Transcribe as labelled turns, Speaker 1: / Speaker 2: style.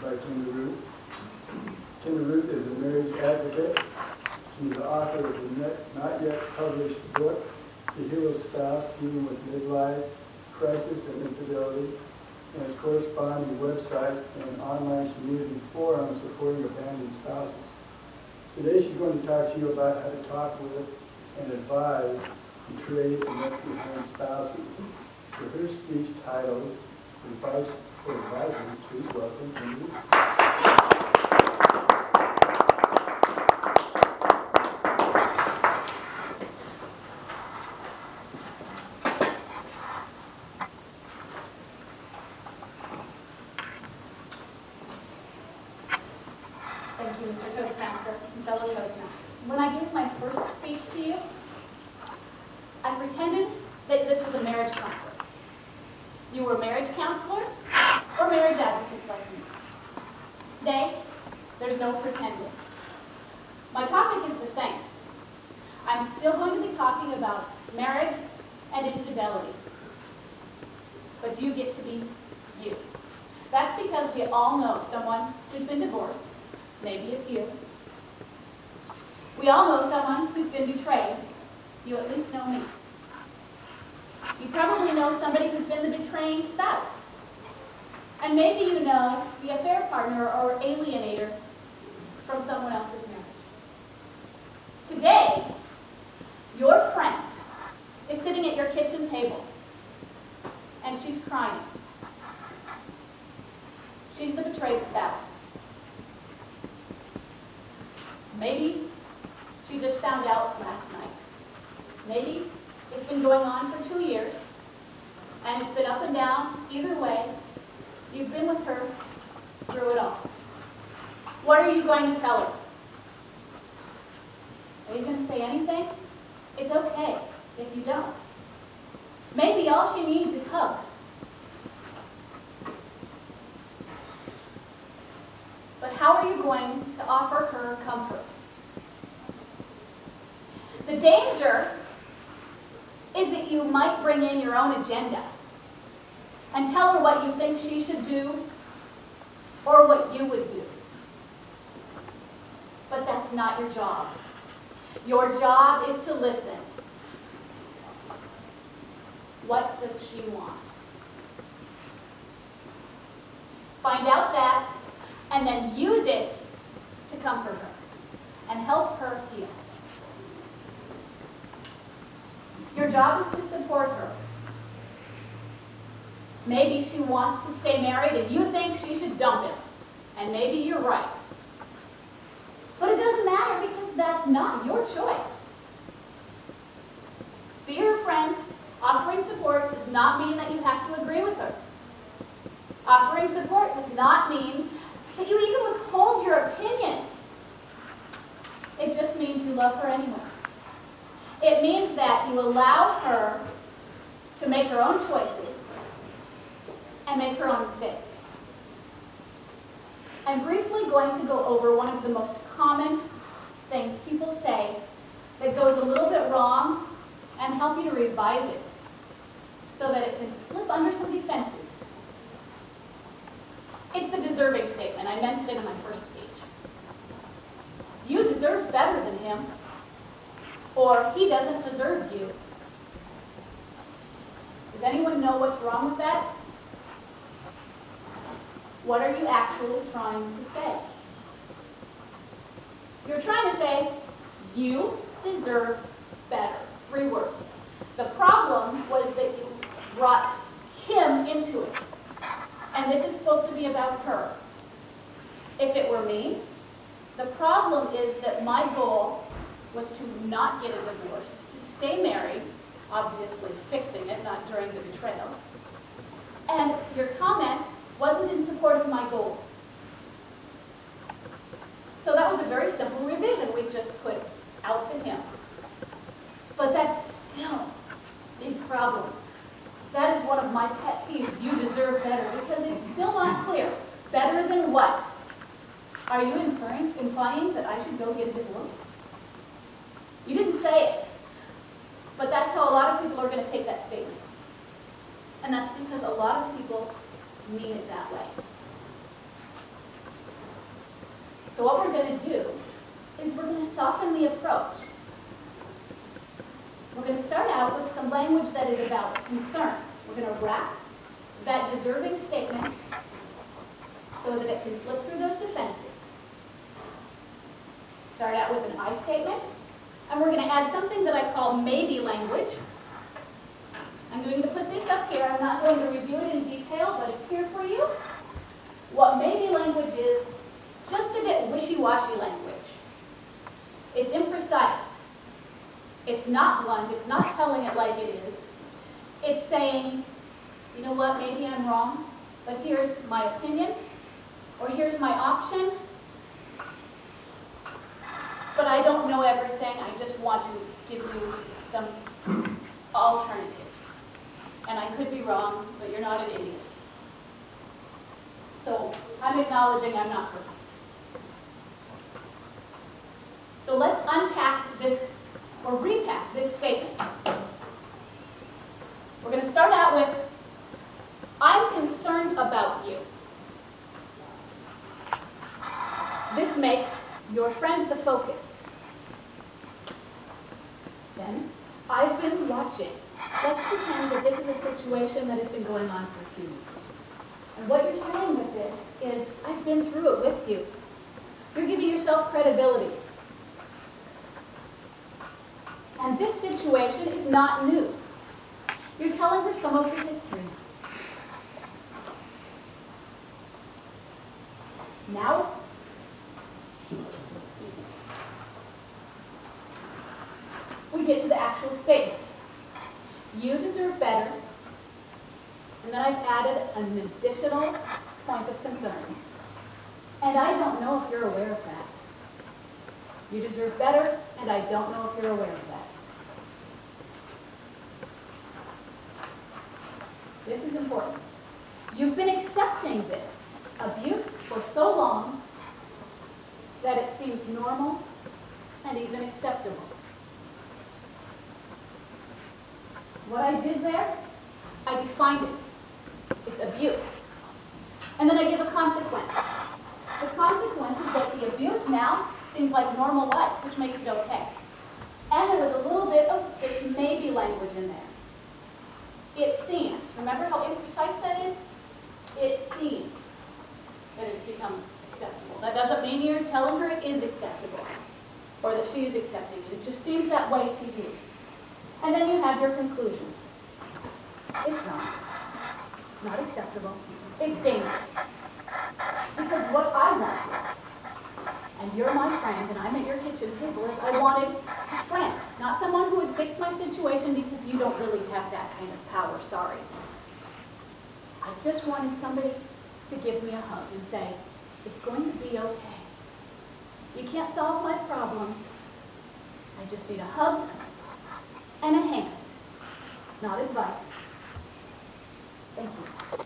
Speaker 1: by KendaRuth. KendaRuth is a marriage advocate. She's the author of the not yet published book, The Hero Spouse, Dealing with Midlife, Crisis, and Infidelity, and its corresponding website and online community forum supporting abandoned spouses. Today she's going to talk to you about how to talk with and advise betrayed and left behind spouses. For her speech titled Advice for Advising, please welcome KendaRuth.
Speaker 2: Thank you, Mr. Toastmaster and fellow Toastmasters. When I gave my first speech to you, I pretended that this was a marriage conference. You were marriage counselors or marriage advocates like me. Today, there's no pretending. My topic is the same. I'm still going to be talking about marriage and infidelity. But you get to be you. That's because we all know someone who's been divorced. Maybe it's you. We all know someone who's been betrayed. You at least know me. You probably know somebody who's been the betraying spouse. And maybe you know the affair partner or alienator from someone else's marriage. Today, your friend is sitting at your kitchen table, and she's crying. She's the betrayed spouse. Maybe she just found out last night. Maybe it's been going on for 2 years, and it's been up and down. Either way, you've been with her through it all. What are you going to tell her? Are you going to say anything? It's okay if you don't. Maybe all she needs is hugs. But how are you going to offer her comfort? The danger is that you might bring in your own agenda and tell her what you think she should do or what you would do. But that's not your job. Your job is to listen. What does she want? Find out that, and then use it to comfort her and help her heal. Your job is to support her. Maybe she wants to stay married and you think she should dump him. And maybe you're right. But it doesn't matter because that's not your choice. Be her friend. Offering support does not mean that you have to agree with her. Offering support does not mean that you even withhold your opinion. It just means you love her anyway. It means that you allow her to make her own choices and make her own mistakes. I'm briefly going to go over one of the most common things people say that goes a little bit wrong and help you to revise it so that it can slip under some defenses. It's the deserving statement. I mentioned it in my first speech. You deserve better than him, or he doesn't deserve you. Does anyone know what's wrong with that? What are you actually trying to say? You're trying to say, you deserve better. 3 words. The problem was that you brought him into it. And this is supposed to be about her. If it were me, the problem is that my goal was to not get a divorce, to stay married, obviously fixing it, not during the betrayal. And your comment wasn't in support of my goals. So that was a very simple revision. We just put out the him. But that's still a big problem. That is one of my pet peeves. You deserve better, because it's still not clear. Better than what? Are you implying that I should go get a divorce? You didn't say it. But that's how a lot of people are going to take that statement. And that's because a lot of people mean it that way. So what we're going to do is we're going to soften the approach. We're going to start out with some language that is about concern. We're going to wrap that deserving statement so that it can slip through those defenses. Start out with an I statement, and we're going to add something that I call maybe language. I'm going to put this up here. I'm not going to review it in detail, but it's here for you. What maybe language is, it's just a bit wishy-washy language. It's imprecise. It's not blunt. It's not telling it like it is. It's saying, you know what, maybe I'm wrong, but here's my opinion, or here's my option, but I don't know everything. I just want to give you some alternatives. And I could be wrong, but you're not an idiot. So I'm acknowledging I'm not perfect. So let's unpack this, or repack this statement. We're going to start out with, I'm concerned about you. This makes your friend the focus. Then, I've been watching. Let's pretend that this is a situation that has been going on for a few weeks. And what you're saying with this is, I've been through it with you. You're giving yourself credibility. And this situation is not new. You're telling her some of the history. Now, we get to the actual statement. You deserve better, and then I've added an additional point of concern. And I don't know if you're aware of that. You deserve better, and I don't know if you're aware of that. This is important. You've been accepting this abuse for so long that it seems normal and even acceptable. What I did there, I defined it. It's abuse. And then I give a consequence. The consequence is that the abuse now seems like normal life, which makes it okay. And there was a little bit of this maybe language in there. It seems. Remember how imprecise that is? It seems that it's become acceptable. That doesn't mean you're telling her it is acceptable or that she is accepting it. It just seems that way to you. And then you have your conclusion. It's not. It's not acceptable. It's dangerous. Because what I wanted, and you're my friend, and I'm at your kitchen table, is I wanted a friend, not someone who would fix my situation because you don't really have that kind of power, sorry. I just wanted somebody to give me a hug and say, it's going to be okay. You can't solve my problems. I just need a hug and a hand, not advice. Thank you.